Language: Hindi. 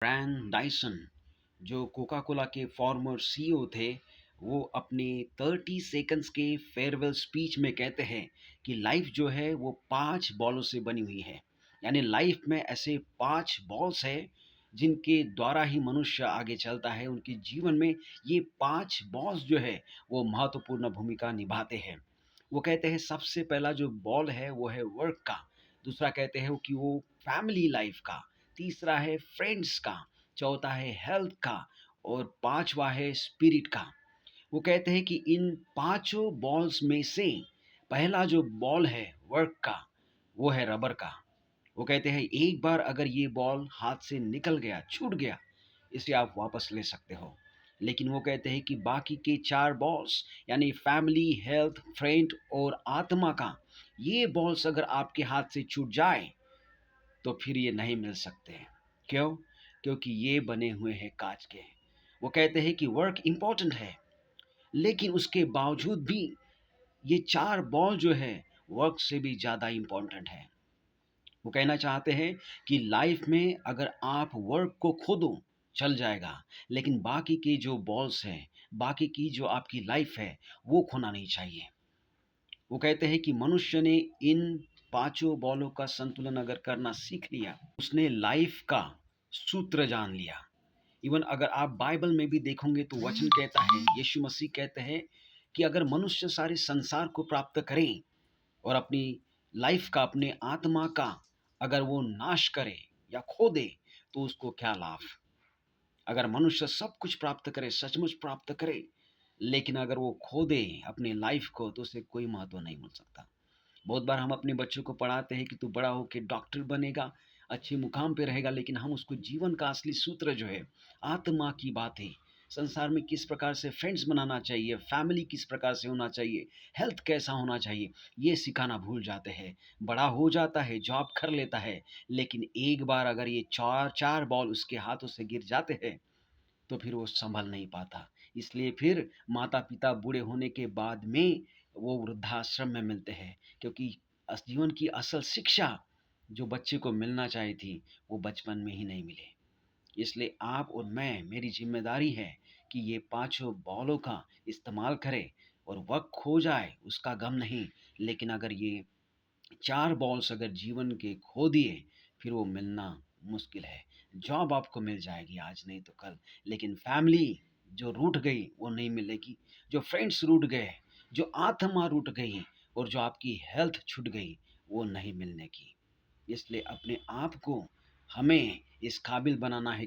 ब्रायन डाइसन जो कोका कोला के फॉर्मर सीईओ थे, वो अपने 30 सेकंड्स के फेयरवेल स्पीच में कहते हैं कि लाइफ जो है वो 5 बॉलों से बनी हुई है। यानी लाइफ में ऐसे 5 बॉल्स हैं जिनके द्वारा ही मनुष्य आगे चलता है। उनके जीवन में ये 5 बॉल्स जो है वो महत्वपूर्ण भूमिका निभाते हैं। वो कहते हैं सबसे पहला जो बॉल है वो है वर्क का, दूसरा कहते हैं कि वो फैमिली लाइफ का, तीसरा है फ्रेंड्स का, चौथा है हेल्थ का और पांचवा है स्पिरिट का। वो कहते हैं कि इन पांचों बॉल्स में से पहला जो बॉल है वर्क का, वो है रबर का। वो कहते हैं एक बार अगर ये बॉल हाथ से निकल गया, छूट गया, इसे आप वापस ले सकते हो। लेकिन वो कहते हैं कि बाकी के 4 बॉल्स यानी फैमिली, हेल्थ, फ्रेंड और आत्मा का, ये बॉल्स अगर आपके हाथ से छूट जाए तो फिर ये नहीं मिल सकते हैं। क्यों? क्योंकि ये बने हुए हैं कांच के। वो कहते हैं कि वर्क इम्पोर्टेंट है, लेकिन उसके बावजूद भी ये 4 बॉल जो है वर्क से भी ज़्यादा इम्पोर्टेंट है। वो कहना चाहते हैं कि लाइफ में अगर आप वर्क को खो दो, चल जाएगा, लेकिन बाकी के जो बॉल्स हैं, बाकी की जो आपकी लाइफ है, वो खोना नहीं चाहिए। वो कहते हैं कि मनुष्य ने इन पांचों बॉलों का संतुलन अगर करना सीख लिया, उसने लाइफ का सूत्र जान लिया। इवन अगर आप बाइबल में भी देखोगे तो वचन कहता है, यीशु मसीह कहते हैं कि अगर मनुष्य सारे संसार को प्राप्त करें और अपनी लाइफ का, अपने आत्मा का अगर वो नाश करे या खो दे, तो उसको क्या लाभ। अगर मनुष्य सब कुछ प्राप्त करे, सचमुच प्राप्त करे, लेकिन अगर वो खो दे अपनी लाइफ को, तो उसे कोई महत्व नहीं मिल सकता। बहुत बार हम अपने बच्चों को पढ़ाते हैं कि तू बड़ा होके डॉक्टर बनेगा, अच्छे मुकाम पे रहेगा, लेकिन हम उसको जीवन का असली सूत्र जो है, आत्मा की बातें, संसार में किस प्रकार से फ्रेंड्स बनाना चाहिए, फैमिली किस प्रकार से होना चाहिए, हेल्थ कैसा होना चाहिए, ये सिखाना भूल जाते हैं। बड़ा हो जाता है, जॉब कर लेता है, लेकिन एक बार अगर ये चार चार बॉल उसके हाथों से गिर जाते हैं, तो फिर वो संभल नहीं पाता। इसलिए फिर माता-पिता बूढ़े होने के बाद में वो वृद्धाश्रम में मिलते हैं, क्योंकि जीवन की असल शिक्षा जो बच्चे को मिलना चाहिए थी, वो बचपन में ही नहीं मिले। इसलिए आप और मैं, मेरी ज़िम्मेदारी है कि ये पाँचों बॉलों का इस्तेमाल करें और वक़्त खो जाए उसका गम नहीं, लेकिन अगर ये 4 बॉल्स अगर जीवन के खो दिए, फिर वो मिलना मुश्किल है। जॉब आपको मिल जाएगी आज नहीं तो कल, लेकिन फैमिली जो रूठ गई वो नहीं मिलेगी। जो फ्रेंड्स रूठ गए, जो आत्मा रूठ गई और जो आपकी हेल्थ छूट गई, वो नहीं मिलने की। इसलिए अपने आप को हमें इस काबिल बनाना है कि